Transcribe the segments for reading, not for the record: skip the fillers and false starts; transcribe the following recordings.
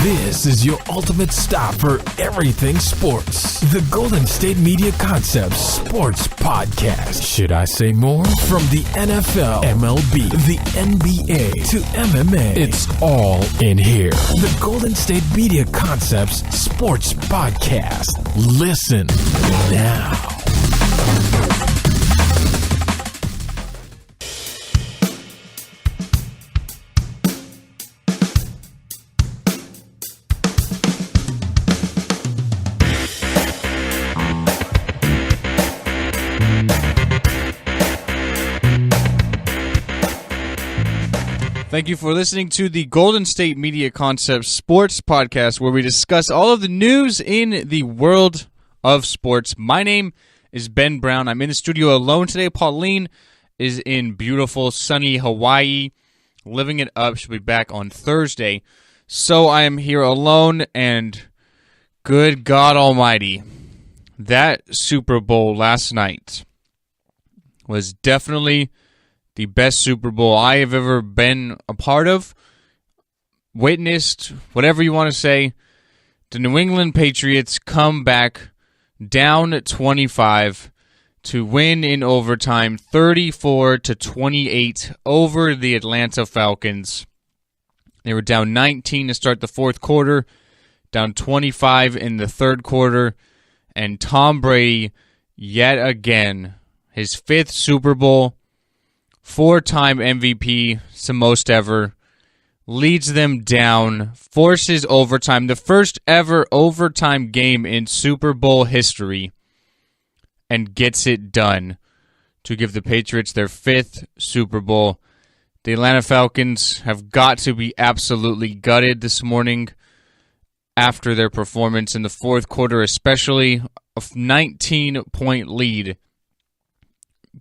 This is your ultimate stop for everything sports. The Golden State Media Concepts Sports Podcast. Should I say more? From the NFL, MLB, the NBA to MMA, it's all in here. The Golden State Media Concepts Sports Podcast. Listen now. Thank you for listening to the Golden State Media Concepts Sports Podcast, where we discuss all of the news in the world of sports. My name is Ben Brown. I'm in the studio alone today. Pauline is in beautiful, sunny Hawaii, living it up. She'll be back on Thursday. So I am here alone, and good God Almighty, that Super Bowl last night was definitely the best Super Bowl I have ever been a part of, witnessed, whatever you want to say. The New England Patriots come back down 25 to win in overtime, 34-28 over the Atlanta Falcons. They were down 19 to start the fourth quarter, down 25 in the third quarter, and Tom Brady, yet again, his fifth Super Bowl, four-time MVP, it's the most ever, leads them down, forces overtime, the first ever overtime game in Super Bowl history, and gets it done to give the Patriots their fifth Super Bowl. The Atlanta Falcons have got to be absolutely gutted this morning after their performance in the fourth quarter, especially a 19-point lead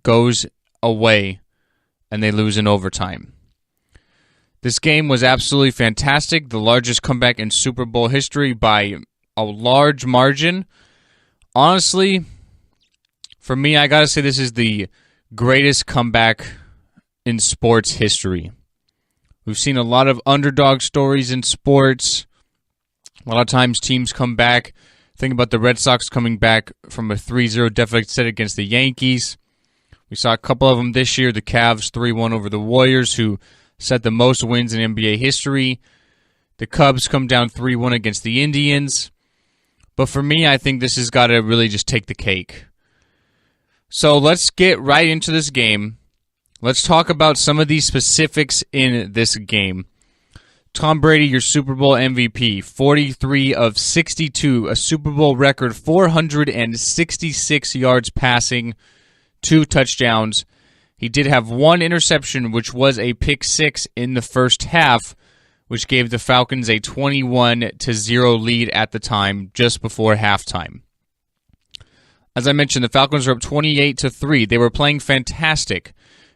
goes away and they lose in overtime. This game was absolutely fantastic, the largest comeback in Super Bowl history by a large margin. Honestly, for me, I gotta say this is the greatest comeback in sports history. We've seen a lot of underdog stories in sports. A lot of times teams come back. Think about the Red Sox coming back from a 3-0 deficit against the Yankees. We saw a couple of them this year, the Cavs 3-1 over the Warriors, who set the most wins in NBA history. The Cubs come down 3-1 against the Indians. But for me, I think this has got to really just take the cake. So let's get right into this game. Let's talk about some of these specifics in this game. Tom Brady, your Super Bowl MVP, 43 of 62, a Super Bowl record, 466 yards passing, 2 touchdowns. He did have one interception, which was a pick six in the first half, which gave the Falcons a 21-0 lead at the time, just before halftime. As I mentioned, the Falcons were up 28-3. They were playing fantastic.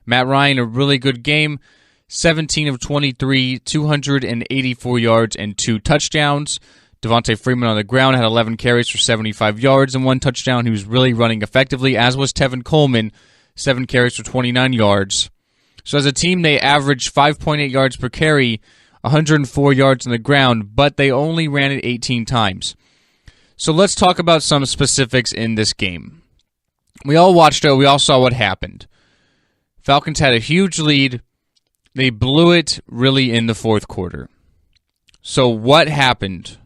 Matt Ryan, a really good game, 17 of 23, 284 yards and 2 touchdowns. Devontae Freeman on the ground had 11 carries for 75 yards and 1 touchdown. He was really running effectively, as was Tevin Coleman, 7 carries for 29 yards. So as a team, they averaged 5.8 yards per carry, 104 yards on the ground, but they only ran it 18 times. So let's talk about some specifics in this game. We all watched it. We all saw what happened. Falcons had a huge lead. They blew it really in the fourth quarter. So what happened?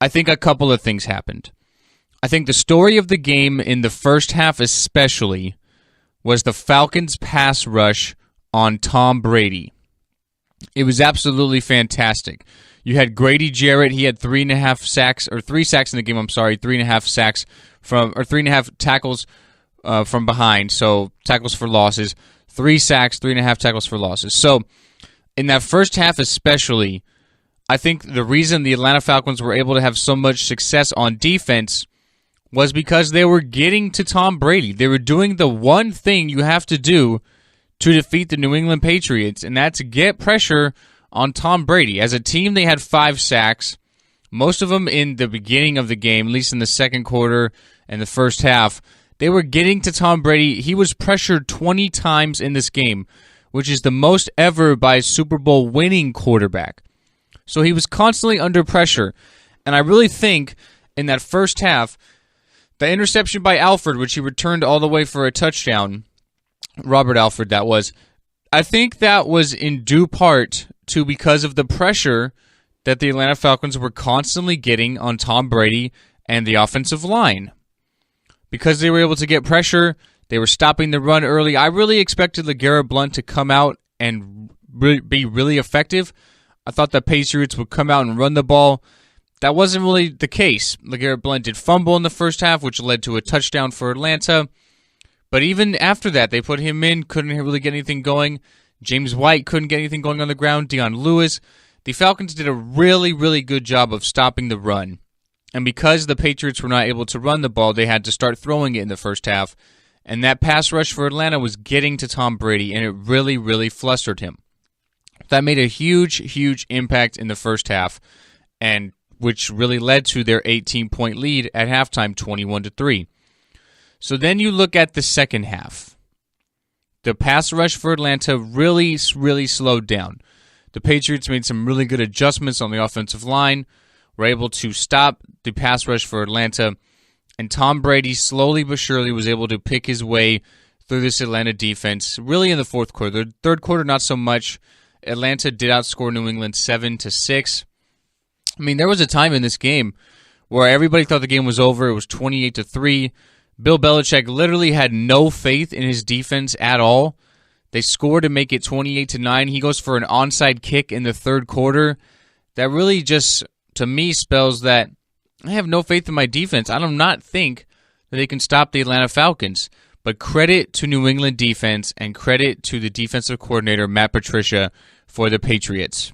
I think a couple of things happened. I think the story of the game in the first half especially was the Falcons' pass rush on Tom Brady. It was absolutely fantastic. You had Grady Jarrett. He had 3.5 sacks, or 3 sacks in the game. 3.5 sacks from, or 3.5 tackles from behind. So tackles for losses. 3 sacks, 3.5 tackles for losses. So in that first half especially, I think the reason the Atlanta Falcons were able to have so much success on defense was because they were getting to Tom Brady. They were doing the one thing you have to do to defeat the New England Patriots, and that's get pressure on Tom Brady. As a team, they had 5 sacks, most of them in the beginning of the game, at least in the second quarter and the first half. They were getting to Tom Brady. He was pressured 20 times in this game, which is the most ever by a Super Bowl winning quarterback. So he was constantly under pressure. And I really think in that first half, the interception by Alford, which he returned all the way for a touchdown, Robert Alford that was, I think that was in due part to because of the pressure that the Atlanta Falcons were constantly getting on Tom Brady and the offensive line. Because they were able to get pressure, they were stopping the run early. I really expected LeGarrette Blount to come out and be really effective. I thought the Patriots would come out and run the ball. That wasn't really the case. LeGarrette Blount did fumble in the first half, which led to a touchdown for Atlanta. But even after that, they put him in, couldn't really get anything going. James White couldn't get anything going on the ground. Deion Lewis. The Falcons did a really, really good job of stopping the run. And because the Patriots were not able to run the ball, they had to start throwing it in the first half. And that pass rush for Atlanta was getting to Tom Brady, and it really, really flustered him. That made a huge, huge impact in the first half, and which really led to their 18-point lead at halftime, 21-3. So then you look at the second half. The pass rush for Atlanta really, really slowed down. The Patriots made some really good adjustments on the offensive line, were able to stop the pass rush for Atlanta, and Tom Brady slowly but surely was able to pick his way through this Atlanta defense, really in the fourth quarter. The third quarter, not so much. Atlanta did outscore New England 7-6. I mean, there was a time in this game where everybody thought the game was over. It was 28-3. Bill Belichick literally had no faith in his defense at all. They scored to make it 28-9. He goes for an onside kick in the third quarter. That really just, to me, spells that I have no faith in my defense. I do not think that they can stop the Atlanta Falcons. But credit to New England defense and credit to the defensive coordinator, Matt Patricia, for the Patriots.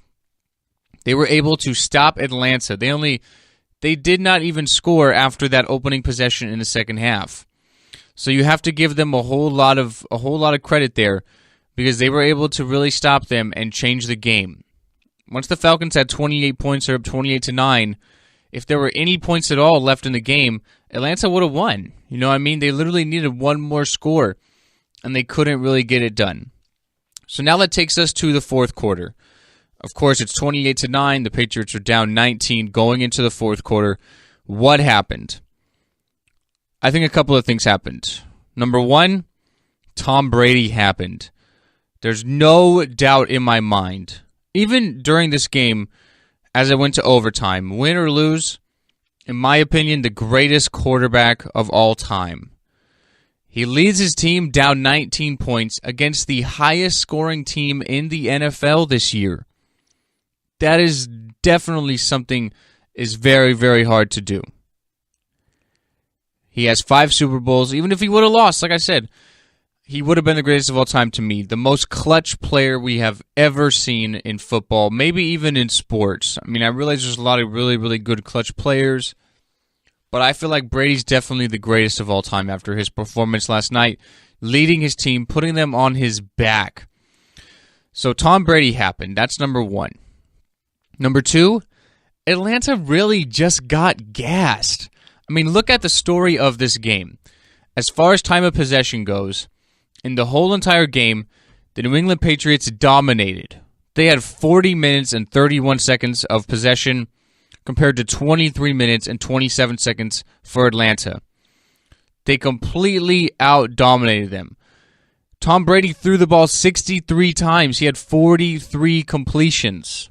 They were able to stop Atlanta. They did not even score after that opening possession in the second half. So you have to give them a whole lot of credit there because they were able to really stop them and change the game. Once the Falcons had 28 points, they're up 28-9. If there were any points at all left in the game, Atlanta would have won. You know what I mean? They literally needed one more score, and they couldn't really get it done. So now that takes us to the fourth quarter. Of course, it's 28-9. The Patriots are down 19 going into the fourth quarter. What happened? I think a couple of things happened. Number one, Tom Brady happened. There's no doubt in my mind. Even during this game, as it went to overtime, win or lose, in my opinion, the greatest quarterback of all time. He leads his team down 19 points against the highest scoring team in the NFL this year. That is definitely something is very, very hard to do. He has 5 Super Bowls. Even if he would have lost, like I said, he would have been the greatest of all time to me. The most clutch player we have ever seen in football, maybe even in sports. I mean, I realize there's a lot of really, really good clutch players, but I feel like Brady's definitely the greatest of all time after his performance last night, leading his team, putting them on his back. So Tom Brady happened. That's number one. Number two, Atlanta really just got gassed. I mean, look at the story of this game. As far as time of possession goes, in the whole entire game, the New England Patriots dominated. They had 40 minutes and 31 seconds of possession compared to 23 minutes and 27 seconds for Atlanta. They completely out-dominated them. Tom Brady threw the ball 63 times. He had 43 completions.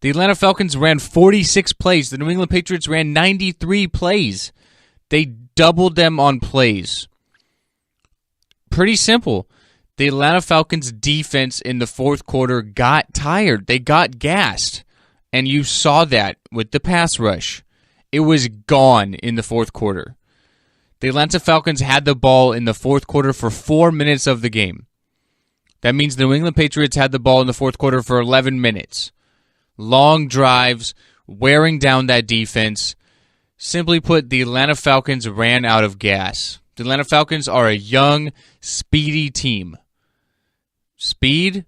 The Atlanta Falcons ran 46 plays. The New England Patriots ran 93 plays. They doubled them on plays. Pretty simple. The Atlanta Falcons defense in the fourth quarter got tired. They got gassed. And you saw that with the pass rush. It was gone in the fourth quarter. The Atlanta Falcons had the ball in the fourth quarter for 4 minutes of the game. That means the New England Patriots had the ball in the fourth quarter for 11 minutes. Long drives, wearing down that defense. Simply put, the Atlanta Falcons ran out of gas. The Atlanta Falcons are a young, speedy team. Speed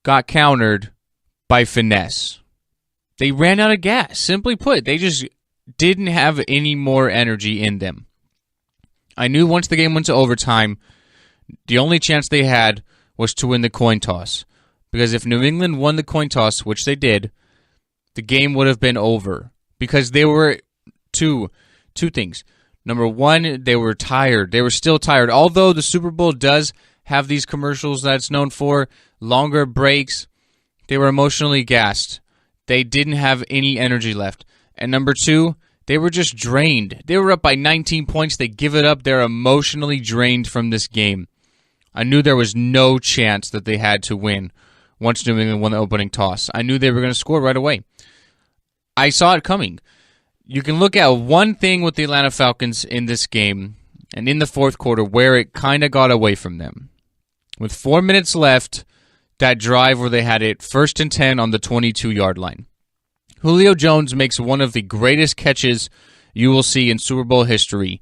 got countered by finesse. They ran out of gas. Simply put, they just didn't have any more energy in them. I knew once the game went to overtime, the only chance they had was to win the coin toss. Because if New England won the coin toss, which they did, the game would have been over. Because they were two things. Number one, they were tired. They were still tired. Although the Super Bowl does have these commercials that it's known for, longer breaks, they were emotionally gassed. They didn't have any energy left. And number two, they were just drained. They were up by 19 points. They give it up. They're emotionally drained from this game. I knew there was no chance that they had to win once New England won the opening toss. I knew they were going to score right away. I saw it coming. You can look at one thing with the Atlanta Falcons in this game and in the fourth quarter where it kind of got away from them. With 4 minutes left, that drive where they had it 1st and 10 on the 22-yard line. Julio Jones makes one of the greatest catches you will see in Super Bowl history.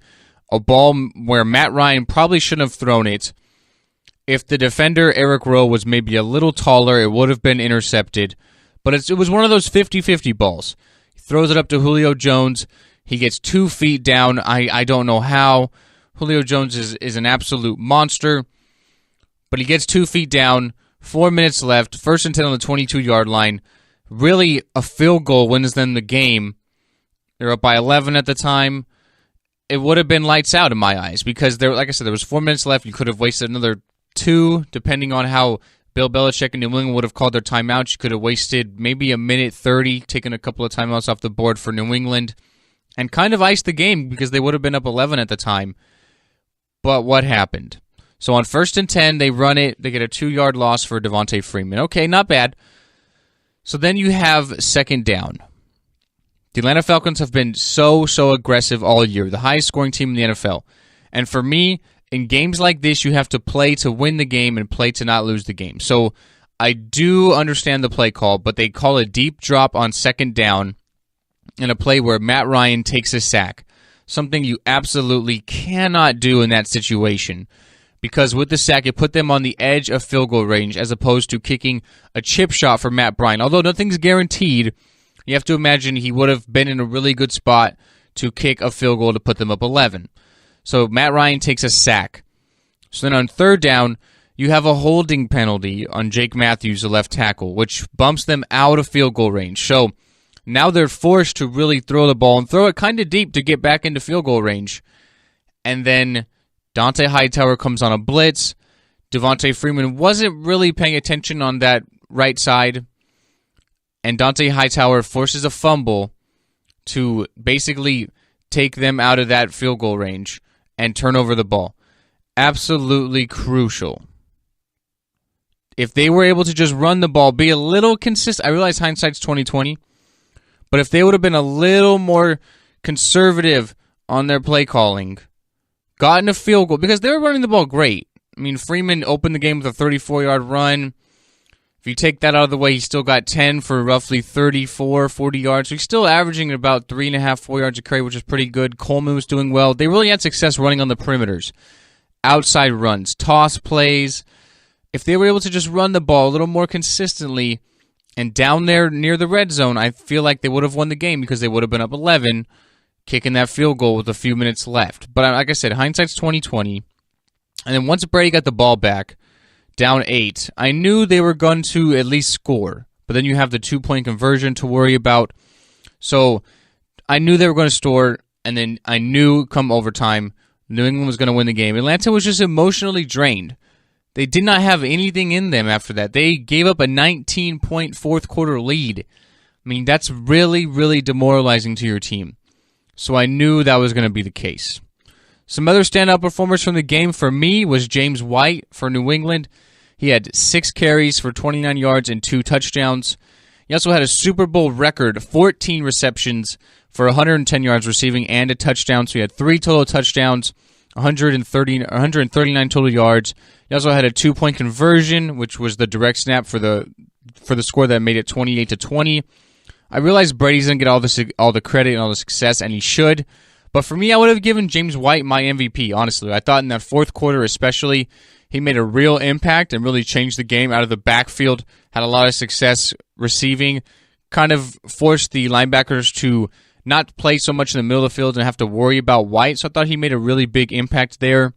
A ball where Matt Ryan probably shouldn't have thrown it. If the defender, Eric Rowe, was maybe a little taller, it would have been intercepted. But it was one of those 50-50 balls. He throws it up to Julio Jones. He gets 2 feet down. I don't know how. Julio Jones is an absolute monster. But he gets 2 feet down. 4 minutes left. 1st and 10 on the 22-yard line. Really, a field goal wins them the game. They're up by 11 at the time. It would have been lights out in my eyes because, like I said, there was 4 minutes left. You could have wasted another 2, depending on how Bill Belichick and New England would have called their timeouts. You could have wasted maybe a minute 30, taking a couple of timeouts off the board for New England, and kind of iced the game because they would have been up 11 at the time. But what happened? So on 1st and 10, they run it. They get a 2-yard loss for Devontae Freeman. Okay, not bad. So then you have 2nd down. The Atlanta Falcons have been so aggressive all year, the highest scoring team in the NFL. And for me, in games like this, you have to play to win the game and play to not lose the game. So I do understand the play call, but they call a deep drop on 2nd down in a play where Matt Ryan takes a sack, something you absolutely cannot do in that situation. Because with the sack, it put them on the edge of field goal range as opposed to kicking a chip shot for Matt Bryant. Although nothing's guaranteed, you have to imagine he would have been in a really good spot to kick a field goal to put them up 11. So Matt Ryan takes a sack. So then on 3rd down, you have a holding penalty on Jake Matthews, the left tackle, which bumps them out of field goal range. So now they're forced to really throw the ball and throw it kind of deep to get back into field goal range. And then Dante Hightower comes on a blitz. Devontae Freeman wasn't really paying attention on that right side. And Dante Hightower forces a fumble to basically take them out of that field goal range and turn over the ball. Absolutely crucial. If they were able to just run the ball, be a little consistent. I realize hindsight's 20/20, but if they would have been a little more conservative on their play calling, gotten a field goal, because they were running the ball great. I mean, Freeman opened the game with a 34-yard run. If you take that out of the way, he still got 10 for roughly 34, 40 yards. So he's still averaging about 3.5, 4 yards a carry, which is pretty good. Coleman was doing well. They really had success running on the perimeters. Outside runs, toss plays. If they were able to just run the ball a little more consistently and down there near the red zone, I feel like they would have won the game because they would have been up 11, kicking that field goal with a few minutes left. But like I said, hindsight's 20/20. And then once Brady got the ball back, down 8, I knew they were going to at least score. But then you have the 2-point conversion to worry about. So I knew they were going to score, and then I knew come overtime, New England was going to win the game. Atlanta was just emotionally drained. They did not have anything in them after that. They gave up a 19-point fourth quarter lead. I mean, that's really, really demoralizing to your team. So I knew that was going to be the case. Some other standout performers from the game for me was James White for New England. He had 6 carries for 29 yards and 2 touchdowns. He also had a Super Bowl record 14 receptions for 110 yards receiving and a touchdown. So he had 3 total touchdowns, 139 total yards. He also had a 2-point conversion, which was the direct snap for the score that made it 28-20. I realize Brady's going to get all the credit and all the success, and he should. But for me, I would have given James White my MVP, honestly. I thought in that fourth quarter especially, he made a real impact and really changed the game out of the backfield, had a lot of success receiving, kind of forced the linebackers to not play so much in the middle of the field and have to worry about White. So I thought he made a really big impact there.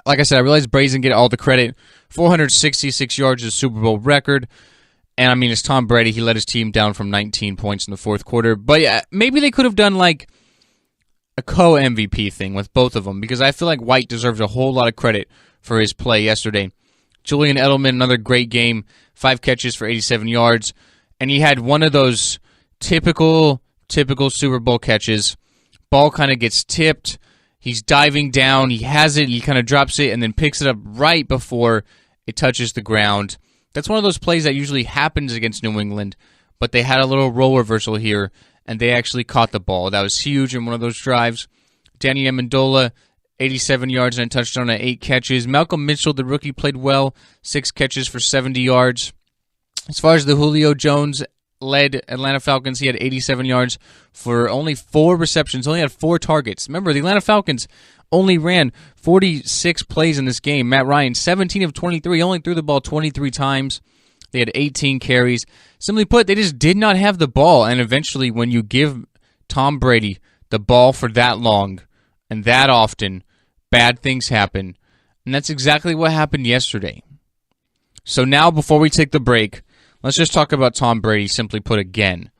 Like I said, I realize Brady's going to get all the credit 466 yards is a Super Bowl record. And, I mean, it's Tom Brady. He led his team down from 19 points in the fourth quarter. But, yeah, maybe they could have done, like, a co-MVP thing with both of them, because I feel like White deserves a whole lot of credit for his play yesterday. Julian Edelman, another great game, 5 catches for 87 yards. And he had one of those typical Super Bowl catches. Ball kind of gets tipped. He's diving down. He has it. He kind of drops it and then picks it up right before it touches the ground. That's one of those plays that usually happens against New England, but they had a little role reversal here, and they actually caught the ball. That was huge in one of those drives. Danny Amendola, 87 yards and a touchdown on 8 catches. Malcolm Mitchell, the rookie, played well, 6 catches for 70 yards. As far as the Julio Jones-led Atlanta Falcons, he had 87 yards for only 4 receptions, only had 4 targets. Remember, the Atlanta Falcons only ran 46 plays in this game. Matt Ryan, 17 of 23, only threw the ball 23 times. They had 18 carries. Simply put, they just did not have the ball, and eventually when you give Tom Brady the ball for that long and that often, bad things happen. And that's exactly what happened yesterday. So now, before we take the break, let's just talk about Tom Brady, simply put, again.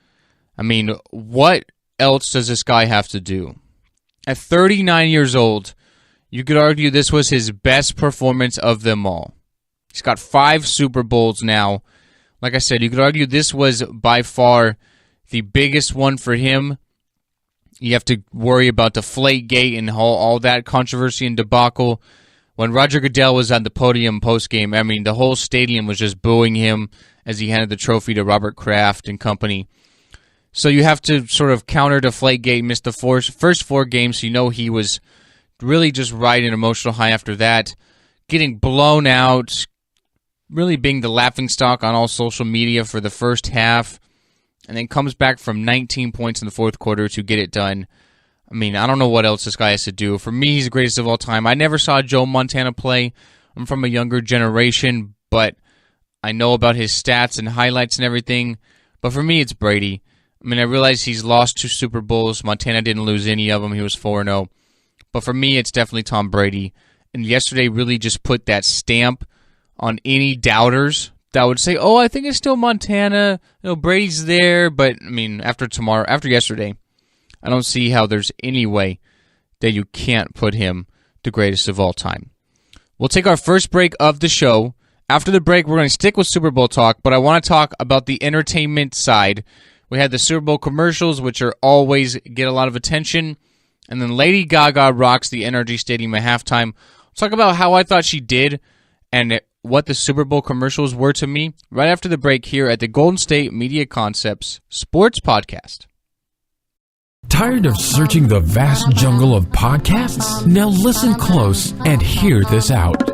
I mean, what else does this guy have to do? At 39 years old, you could argue this was his best performance of them all. He's got 5 Super Bowls now. Like I said, you could argue this was by far the biggest one for him. You have to worry about Deflategate and all that controversy and debacle. When Roger Goodell was on the podium postgame, I mean, the whole stadium was just booing him as he handed the trophy to Robert Kraft and company. So you have to sort of counter Deflategate, missed the first 4 games, so you know he was really just riding an emotional high after that. Getting blown out, really being the laughingstock on all social media for the first half, and then comes back from 19 points in the fourth quarter to get it done. I mean, I don't know what else this guy has to do. For me, he's the greatest of all time. I never saw Joe Montana play. I'm from a younger generation, but I know about his stats and highlights and everything. But for me, it's Brady. I mean, I realize he's lost 2 Super Bowls. Montana didn't lose any of them. He was 4-0. But for me, it's definitely Tom Brady. And yesterday really just put that stamp on any doubters that would say, oh, I think it's still Montana. You know, Brady's there. But, I mean, after yesterday, I don't see how there's any way that you can't put him the greatest of all time. We'll take our first break of the show. After the break, we're going to stick with Super Bowl talk, but I want to talk about the entertainment side. We had the Super Bowl commercials, which are always get a lot of attention. And then Lady Gaga rocks the NRG Stadium at halftime. Let's talk about how I thought she did and what the Super Bowl commercials were to me right after the break here at the Golden State Media Concepts Sports Podcast. Tired of searching the vast jungle of podcasts? Now listen close and hear this out.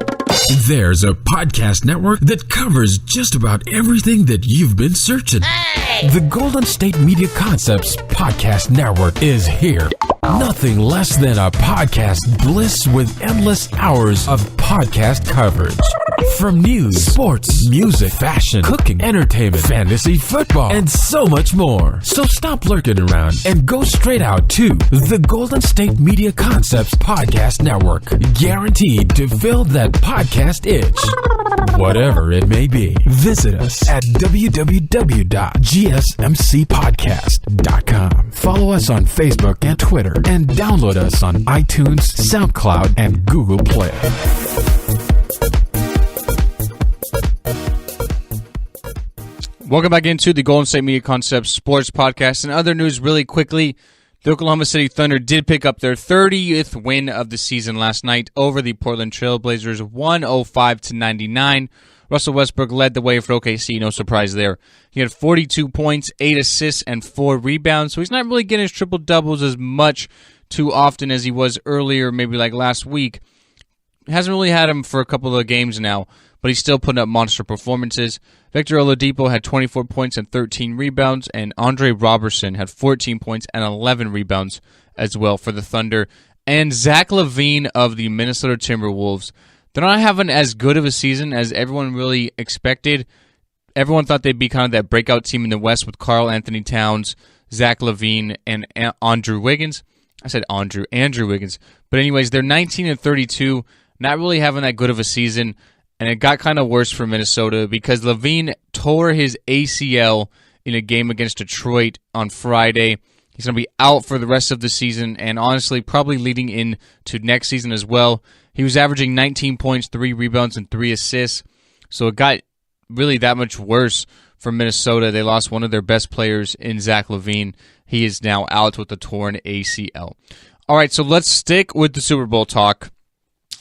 There's a podcast network that covers just about everything that you've been searching. Hey! The Golden State Media Concepts Podcast Network is here. Nothing less than a podcast bliss with endless hours of podcast coverage. From news, sports, music, fashion, cooking, entertainment, fantasy, football, and so much more. So stop lurking around and go straight out to the Golden State Media Concepts Podcast Network. Guaranteed to fill that podcast itch. Whatever it may be. Visit us at www.gsmcpodcast.com. Follow us on Facebook and Twitter, and download us on iTunes, SoundCloud, and Google Play. Welcome back into the Golden State Media Concepts Sports Podcast. And other news really quickly, the Oklahoma City Thunder did pick up their 30th win of the season last night over the Portland Trail Blazers, 105-99. Russell Westbrook led the way for OKC, no surprise there. He had 42 points, 8 assists, and 4 rebounds, so he's not really getting his triple-doubles as much too often as he was earlier, maybe like last week. Hasn't really had him for a couple of games now, but he's still putting up monster performances. Victor Oladipo had 24 points and 13 rebounds, and Andre Robertson had 14 points and 11 rebounds as well for the Thunder. And Zach LaVine of the Minnesota Timberwolves, they're not having as good of a season as everyone really expected. Everyone thought they'd be kind of that breakout team in the West with Karl Anthony Towns, Zach LaVine, and Andrew Wiggins. I said Andrew Wiggins. But anyways, they're 19-32, not really having that good of a season. And it got kind of worse for Minnesota because Levine tore his ACL in a game against Detroit on Friday. He's going to be out for the rest of the season and honestly probably leading into next season as well. He was averaging 19 points, 3 rebounds, and 3 assists. So it got really that much worse for Minnesota. They lost one of their best players in Zach LaVine. He is now out with a torn ACL. All right, so let's stick with the Super Bowl talk.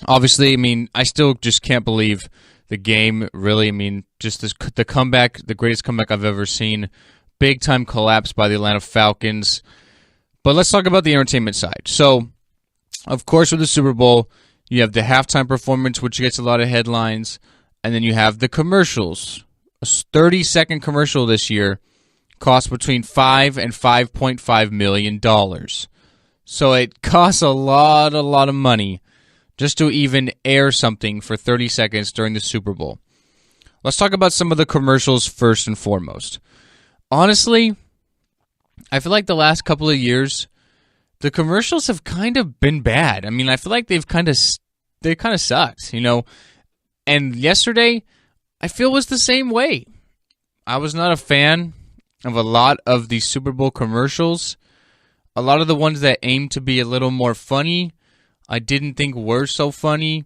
Obviously, I mean, I still just can't believe the game, really. I mean, just the comeback, the greatest comeback I've ever seen. Big-time collapse by the Atlanta Falcons. But let's talk about the entertainment side. So, of course, with the Super Bowl, you have the halftime performance, which gets a lot of headlines, and then you have the commercials. A 30-second commercial this year cost between $5 and $5.5 million. So it costs a lot of money just to even air something for 30 seconds during the Super Bowl. Let's talk about some of the commercials first and foremost. Honestly, I feel like the last couple of years, the commercials have kind of been bad. I mean, I feel like they kind of sucked, you know. And yesterday, I feel was the same way. I was not a fan of a lot of the Super Bowl commercials. A lot of the ones that aimed to be a little more funny, I didn't think were so funny.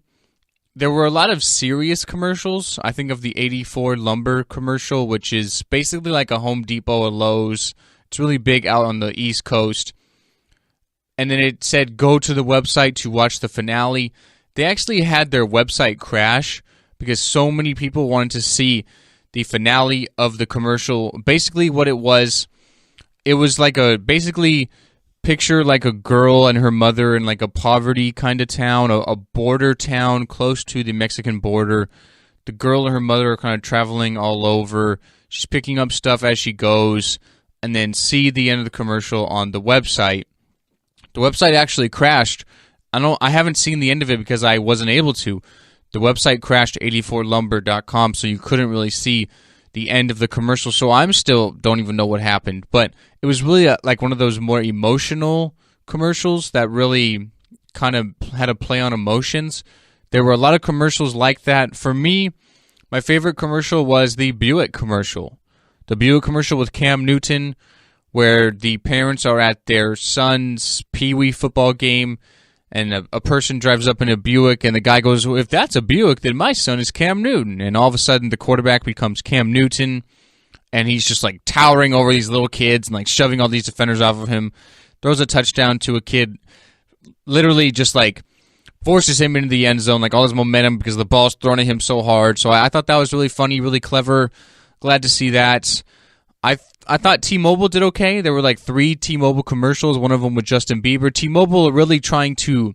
There were a lot of serious commercials. I think of the 84 lumber commercial, which is basically like a Home Depot or Lowe's. It's really big out on the East Coast. And then it said, go to the website to watch the finale. They actually had their website crash because so many people wanted to see the finale of the commercial. Basically what it was like basically picture like a girl and her mother in like a poverty kind of town, a border town close to the Mexican border. The girl and her mother are kind of traveling all over. She's picking up stuff as she goes, and then see the end of the commercial on the website. The website actually crashed. I haven't seen the end of it because I wasn't able to. The website crashed 84lumber.com, so you couldn't really see the end of the commercial. So I'm still don't even know what happened. But it was really like one of those more emotional commercials that really kind of had a play on emotions. There were a lot of commercials like that. For me, my favorite commercial was the Buick commercial. The Buick commercial with Cam Newton, where the parents are at their son's Pee-wee football game, and a person drives up in a Buick, and the guy goes, well, if that's a Buick, then my son is Cam Newton. And all of a sudden, the quarterback becomes Cam Newton, and he's just like towering over these little kids and like shoving all these defenders off of him. Throws a touchdown to a kid, literally just like forces him into the end zone, like all his momentum because the ball's thrown at him so hard. So I thought that was really funny, really clever. Glad to see that. I thought T-Mobile did okay. There were like 3 T-Mobile commercials, one of them with Justin Bieber. T-Mobile really trying to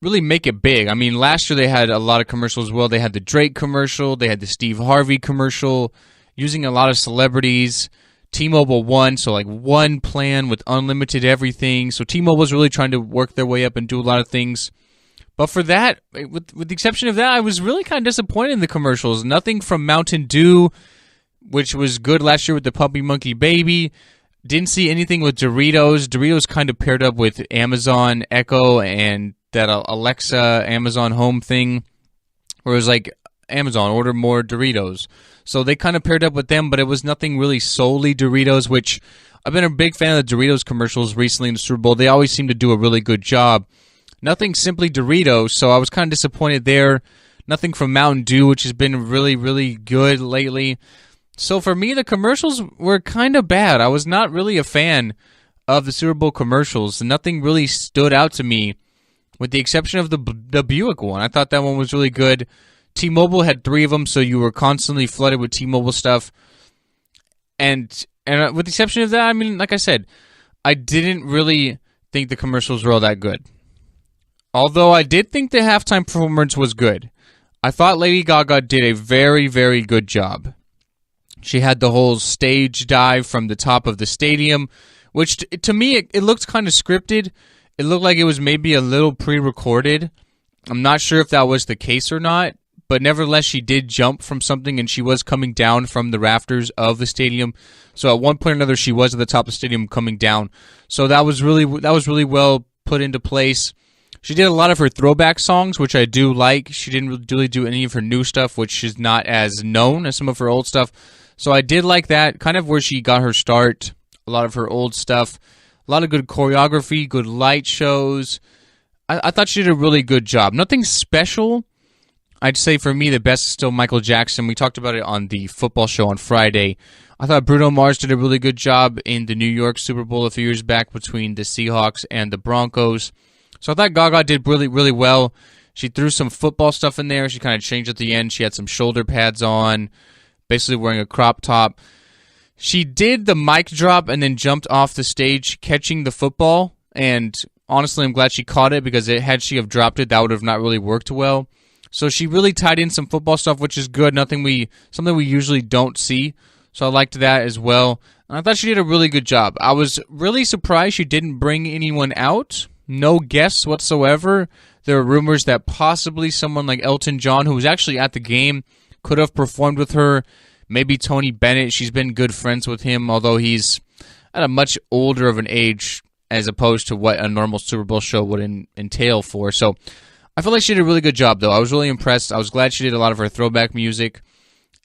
really make it big. I mean, last year they had a lot of commercials as well. They had the Drake commercial. They had the Steve Harvey commercial, using a lot of celebrities. T-Mobile won, so like one plan with unlimited everything. So T-Mobile was really trying to work their way up and do a lot of things. But for that, with the exception of that, I was really kind of disappointed in the commercials. Nothing from Mountain Dew, which was good last year with the Puppy Monkey Baby. Didn't see anything with Doritos. Doritos kind of paired up with Amazon Echo and that Alexa Amazon Home thing, where it was like, Amazon, order more Doritos. So they kind of paired up with them, but it was nothing really solely Doritos, which I've been a big fan of the Doritos commercials recently in the Super Bowl. They always seem to do a really good job. Nothing simply Doritos, so I was kind of disappointed there. Nothing from Mountain Dew, which has been really, really good lately. So for me, the commercials were kind of bad. I was not really a fan of the Super Bowl commercials. Nothing really stood out to me, with the exception of the Buick one. I thought that one was really good. T-Mobile had 3 of them, so you were constantly flooded with T-Mobile stuff. And with the exception of that, I mean, like I said, I didn't really think the commercials were all that good. Although I did think the halftime performance was good. I thought Lady Gaga did a very, very good job. She had the whole stage dive from the top of the stadium, which to me, it looked kind of scripted. It looked like it was maybe a little pre-recorded. I'm not sure if that was the case or not, but nevertheless, she did jump from something, and she was coming down from the rafters of the stadium. So at one point or another, she was at the top of the stadium coming down. So that was really well put into place. She did a lot of her throwback songs, which I do like. She didn't really do any of her new stuff, which is not as known as some of her old stuff. So I did like that, kind of where she got her start, a lot of her old stuff. A lot of good choreography, good light shows. I thought she did a really good job. Nothing special. I'd say for me, the best is still Michael Jackson. We talked about it on the football show on Friday. I thought Bruno Mars did a really good job in the New York Super Bowl a few years back between the Seahawks and the Broncos. So I thought Gaga did really, really well. She threw some football stuff in there. She kind of changed at the end. She had some shoulder pads on, basically wearing a crop top. She did the mic drop and then jumped off the stage catching the football. And honestly, I'm glad she caught it because had she have dropped it, that would have not really worked well. So she really tied in some football stuff, which is good. Something we usually don't see. So I liked that as well. And I thought she did a really good job. I was really surprised she didn't bring anyone out. No guests whatsoever. There are rumors that possibly someone like Elton John, who was actually at the game, could have performed with her. Maybe Tony Bennett. She's been good friends with him, although he's at a much older of an age as opposed to what a normal Super Bowl show would entail for. So I feel like she did a really good job, though. I was really impressed. I was glad she did a lot of her throwback music,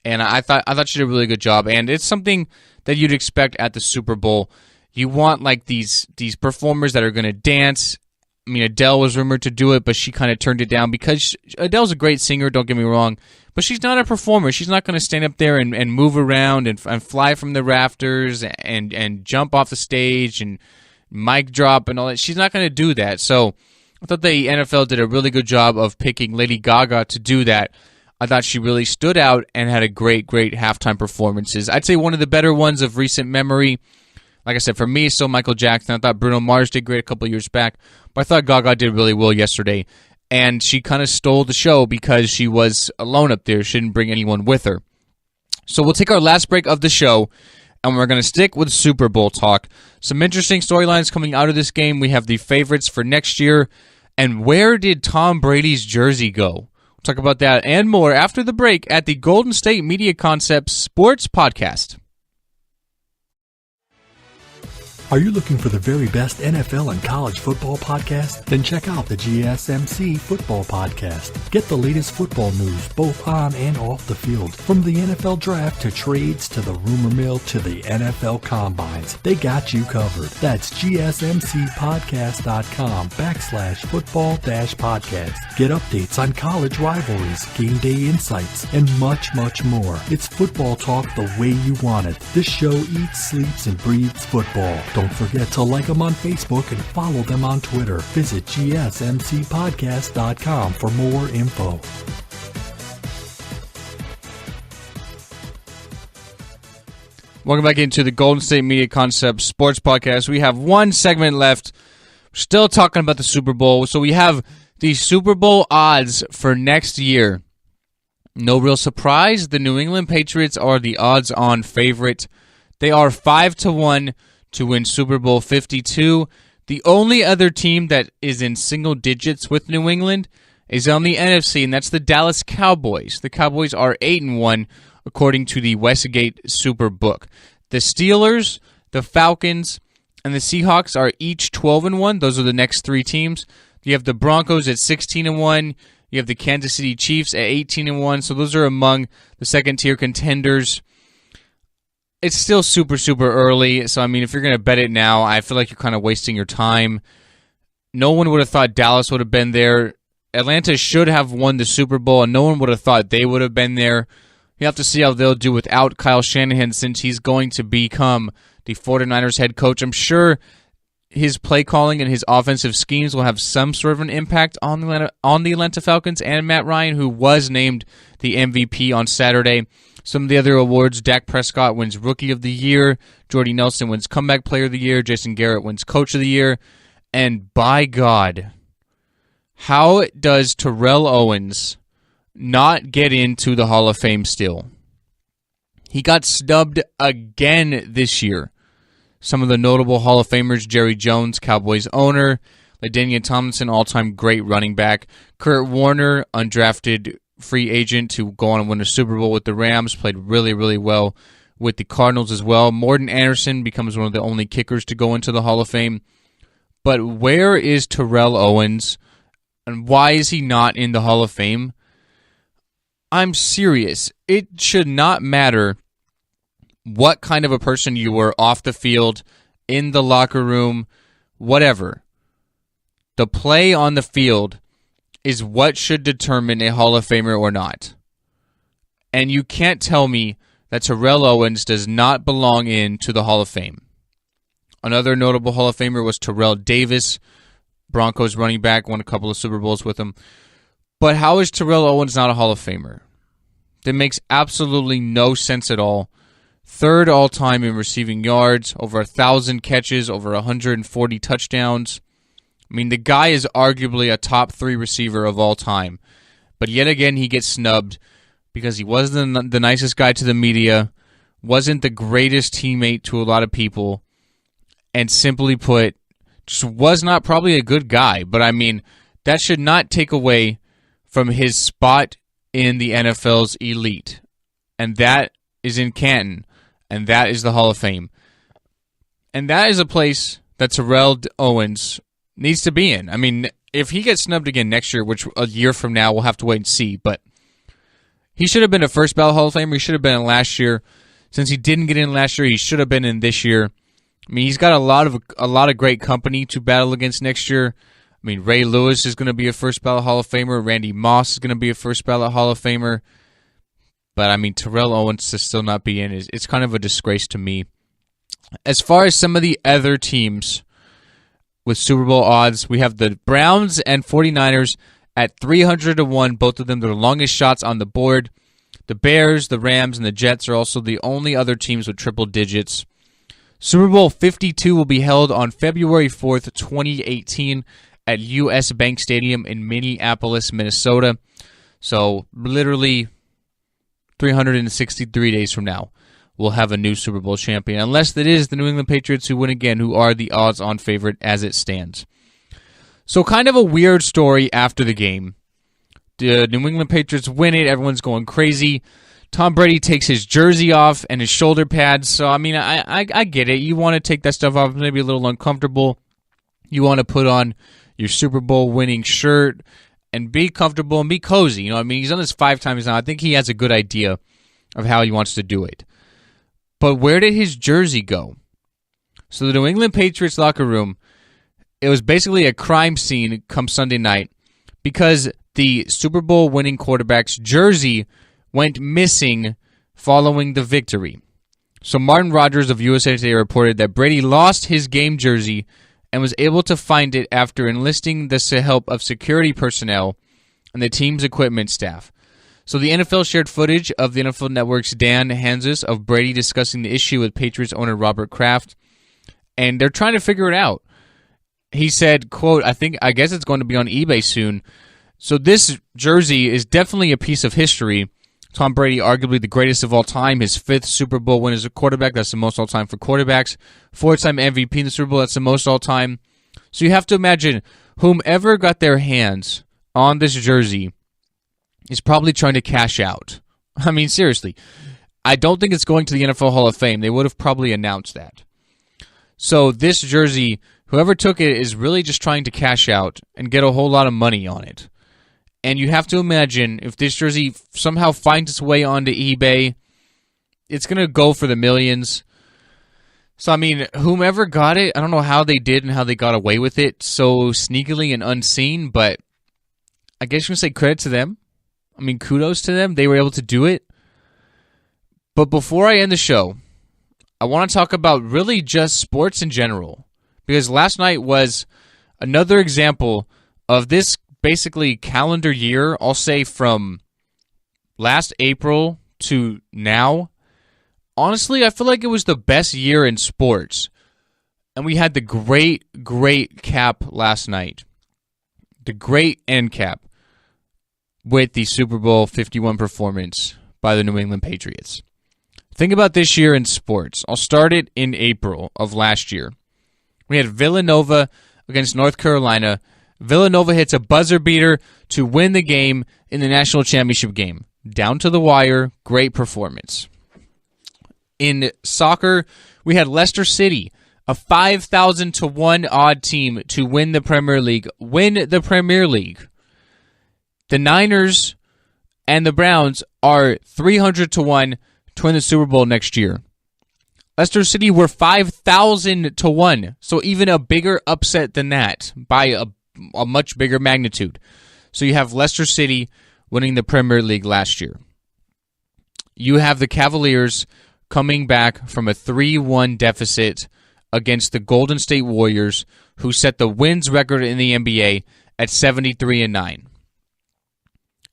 and I thought she did a really good job. And it's something that you'd expect at the Super Bowl. You want like these performers that are going to dance. I mean, Adele was rumored to do it, but she kind of turned it down because Adele's a great singer, don't get me wrong, but she's not a performer. She's not going to stand up there and move around and fly from the rafters and jump off the stage and mic drop and all that. She's not going to do that. So I thought the NFL did a really good job of picking Lady Gaga to do that. I thought she really stood out and had a great halftime performances. I'd say one of the better ones of recent memory. Like I said, for me, still Michael Jackson. I thought Bruno Mars did great a couple of years back, but I thought Gaga did really well yesterday. And she kind of stole the show because she was alone up there. She didn't bring anyone with her. So we'll take our last break of the show, and we're going to stick with Super Bowl talk. Some interesting storylines coming out of this game. We have the favorites for next year. And where did Tom Brady's jersey go? We'll talk about that and more after the break at the Golden State Media Concepts Sports Podcast. Are you looking for the very best NFL and college football podcast? Then check out the GSMC Football Podcast. Get the latest football news both on and off the field. From the NFL Draft to trades to the rumor mill to the NFL Combines. They got you covered. That's GSMCpodcast.com/football-podcast. Get updates on college rivalries, game day insights, and much, much more. It's football talk the way you want it. This show eats, sleeps, and breathes football. Don't forget to like them on Facebook and follow them on Twitter. Visit GSMCpodcast.com for more info. Welcome back into the Golden State Media Concepts Sports Podcast. We have one segment left. We're still talking about the Super Bowl. So we have the Super Bowl odds for next year. No real surprise. The New England Patriots are the odds-on favorite. They are 5-1 to win Super Bowl 52. The only other team that is in single digits with New England is on the NFC, and that's the Dallas Cowboys. The Cowboys are 8-1, according to the Westgate Superbook. The Steelers, the Falcons, and the Seahawks are each 12-1. Those are the next three teams. You have the Broncos at 16-1. You have the Kansas City Chiefs at 18-1. So those are among the second-tier contenders. It's still super early, so I mean, if you're going to bet it now, I feel like you're kind of wasting your time. No one would have thought Dallas would have been there. Atlanta should have won the Super Bowl, and no one would have thought they would have been there. You have to see how they'll do without Kyle Shanahan since he's going to become the 49ers head coach. I'm sure his play calling and his offensive schemes will have some sort of an impact on the Atlanta Falcons and Matt Ryan, who was named the MVP on Saturday. Some of the other awards, Dak Prescott wins Rookie of the Year, Jordy Nelson wins Comeback Player of the Year, Jason Garrett wins Coach of the Year, and by God, how does Terrell Owens not get into the Hall of Fame still? He got snubbed again this year. Some of the notable Hall of Famers, Jerry Jones, Cowboys owner, LaDainian Tomlinson, all-time great running back, Kurt Warner, undrafted free agent to go on and win a Super Bowl with the Rams, played really well with the Cardinals as well. Morton Anderson becomes one of the only kickers to go into the Hall of Fame. But where is Terrell Owens And why is he not in the Hall of Fame? I'm serious. It should not matter what kind of a person you were off the field, in the locker room, whatever. The play on the field is what should determine a Hall of Famer or not. And you can't tell me that Terrell Owens does not belong into the Hall of Fame. Another notable Hall of Famer was Terrell Davis, Broncos running back, won a couple of Super Bowls with him. But how is Terrell Owens not a Hall of Famer? That makes absolutely no sense at all. Third all-time in receiving yards, over 1,000 catches, over 140 touchdowns. I mean, the guy is arguably a top 3 receiver of all time. But yet again, he gets snubbed because he wasn't the nicest guy to the media, wasn't the greatest teammate to a lot of people, and simply put, just was not probably a good guy. But I mean, that should not take away from his spot in the NFL's elite. And that is in Canton. And that is the Hall of Fame. And that is a place that Terrell Owens needs to be in. I mean, if he gets snubbed again next year, which a year from now we'll have to wait and see, but he should have been a first ballot Hall of Famer. He should have been in last year. Since he didn't get in last year, he should have been in this year. I mean, he's got a lot of great company to battle against next year. I mean, Ray Lewis is going to be a first ballot Hall of Famer. Randy Moss is going to be a first ballot Hall of Famer. But, I mean, Terrell Owens to still not be in, it's kind of a disgrace to me. As far as some of the other teams with Super Bowl odds, we have the Browns and 49ers at 300-1, both of them their longest shots on the board. The Bears, the Rams, and the Jets are also the only other teams with triple digits. Super Bowl 52 will be held on February 4th, 2018 at U.S. Bank Stadium in Minneapolis, Minnesota. So, literally 363 days from now, we'll have a new Super Bowl champion, unless it is the New England Patriots who win again, who are the odds-on favorite as it stands. So kind of a weird story after the game. The New England Patriots win it, everyone's going crazy. Tom Brady takes his jersey off and his shoulder pads, so I mean, I get it. You want to take that stuff off, maybe a little uncomfortable. You want to put on your Super Bowl winning shirt and be comfortable and be cozy. You know what I mean? He's done this 5 times now. I think he has a good idea of how he wants to do it. But where did his jersey go? So the New England Patriots locker room, it was basically a crime scene come Sunday night because the Super Bowl winning quarterback's jersey went missing following the victory. So Martin Rogers of USA Today reported that Brady lost his game jersey and was able to find it after enlisting the help of security personnel and the team's equipment staff. So the NFL shared footage of the NFL Network's Dan Hanzus of Brady discussing the issue with Patriots owner Robert Kraft, and they're trying to figure it out. He said, quote, I guess it's going to be on eBay soon. So this jersey is definitely a piece of history. Tom Brady, arguably the greatest of all time, his 5th Super Bowl win as a quarterback. That's the most all-time for quarterbacks. 4-time MVP in the Super Bowl. That's the most all-time. So you have to imagine whomever got their hands on this jersey is probably trying to cash out. I mean, seriously. I don't think it's going to the NFL Hall of Fame. They would have probably announced that. So this jersey, whoever took it is really just trying to cash out and get a whole lot of money on it. And you have to imagine if this jersey somehow finds its way onto eBay, it's going to go for the millions. So, I mean, whomever got it, I don't know how they did and how they got away with it so sneakily and unseen, but I guess you can say credit to them. I mean, kudos to them. They were able to do it. But before I end the show, I want to talk about really just sports in general. Because last night was another example of this basically calendar year, I'll say from last April to now. Honestly, I feel like it was the best year in sports. And we had the great cap last night. The great end cap with the Super Bowl 51 performance by the New England Patriots. Think about this year in sports. I'll start it in April of last year. We had Villanova against North Carolina. Villanova hits a buzzer beater to win the game in the national championship game. Down to the wire, great performance. In soccer, we had Leicester City, a 5,000 to 1 odd team to win the Premier League. Win the Premier League. The Niners and the Browns are 300-1 to win the Super Bowl next year. Leicester City were 5,000-1, so even a bigger upset than that by a much bigger magnitude. So you have Leicester City winning the Premier League last year. You have the Cavaliers coming back from a 3-1 deficit against the Golden State Warriors, who set the wins record in the NBA at 73-9.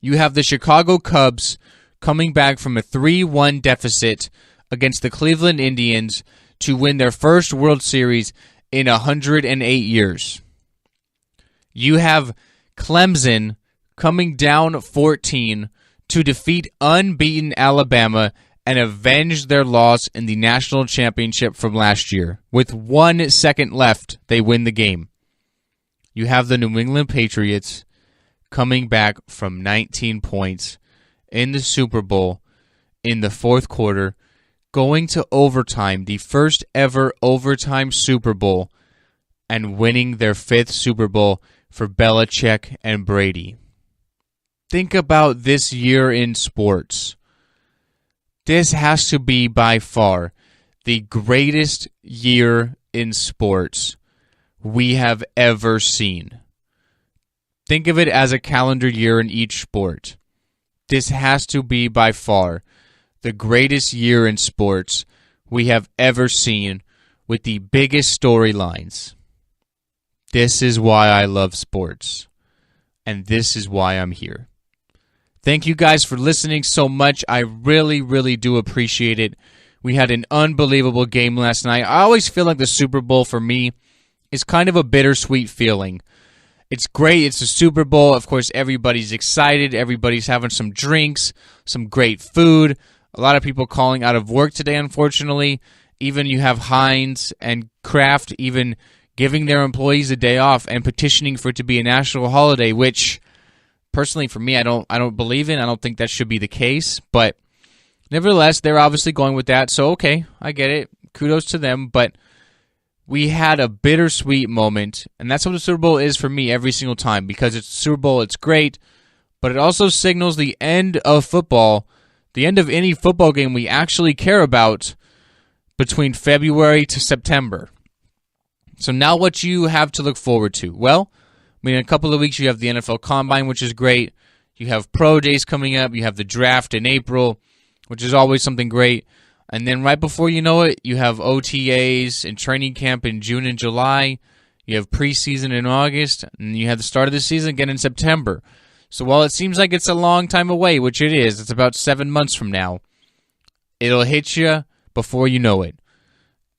You have the Chicago Cubs coming back from a 3-1 deficit against the Cleveland Indians to win their first World Series in 108 years. You have Clemson coming down 14 to defeat unbeaten Alabama and avenge their loss in the national championship from last year. With 1 second left, they win the game. You have the New England Patriots coming back from 19 points in the Super Bowl in the fourth quarter, going to overtime, the first ever overtime Super Bowl, and winning their 5th Super Bowl for Belichick and Brady. Think about this year in sports. This has to be by far the greatest year in sports we have ever seen. Think of it as a calendar year in each sport. This has to be by far the greatest year in sports we have ever seen, with the biggest storylines. This is why I love sports, and this is why I'm here. Thank you guys for listening so much. I really, really do appreciate it. We had an unbelievable game last night. I always feel like the Super Bowl for me is kind of a bittersweet feeling. It's great. It's the Super Bowl. Of course, everybody's excited. Everybody's having some drinks, some great food. A lot of people calling out of work today, unfortunately. Even you have Heinz and Kraft even giving their employees a day off and petitioning for it to be a national holiday, which personally for me, I don't believe in. I don't think that should be the case. But nevertheless, they're obviously going with that. So, okay, I get it. Kudos to them. But we had a bittersweet moment, and that's what the Super Bowl is for me every single time, because it's the Super Bowl, it's great, but it also signals the end of football, the end of any football game we actually care about between February to September. So now what you have to look forward to? Well, in a couple of weeks you have the NFL Combine, which is great. You have Pro Days coming up. You have the draft in April, which is always something great. And then right before you know it, you have OTAs and training camp in June and July. You have preseason in August, and you have the start of the season again in September. So while it seems like it's a long time away, which it is, it's about 7 months from now, it'll hit you before you know it.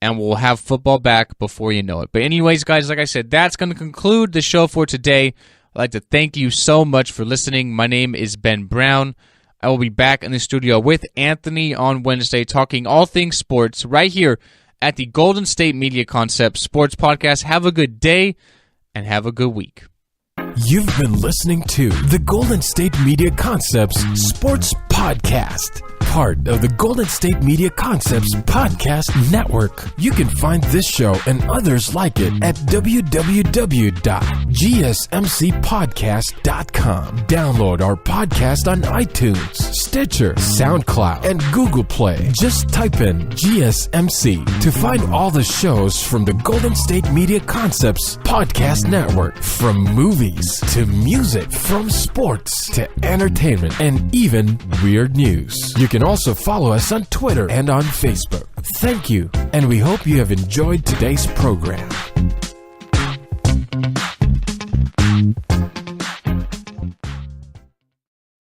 And we'll have football back before you know it. But anyways, guys, like I said, that's going to conclude the show for today. I'd like to thank you so much for listening. My name is Ben Brown. I will be back in the studio with Anthony on Wednesday talking all things sports right here at the Golden State Media Concepts Sports Podcast. Have a good day and have a good week. You've been listening to the Golden State Media Concepts Sports Podcast, part of the Golden State Media Concepts Podcast Network. You can find this show and others like it at www.gsmcpodcast.com. Download our podcast on iTunes, Stitcher, SoundCloud, and Google Play. Just type in GSMC to find all the shows from the Golden State Media Concepts Podcast Network. From movies to music, from sports to entertainment, and even weird news. You can also follow us on Twitter and on Facebook. Thank you, and we hope you have enjoyed today's program.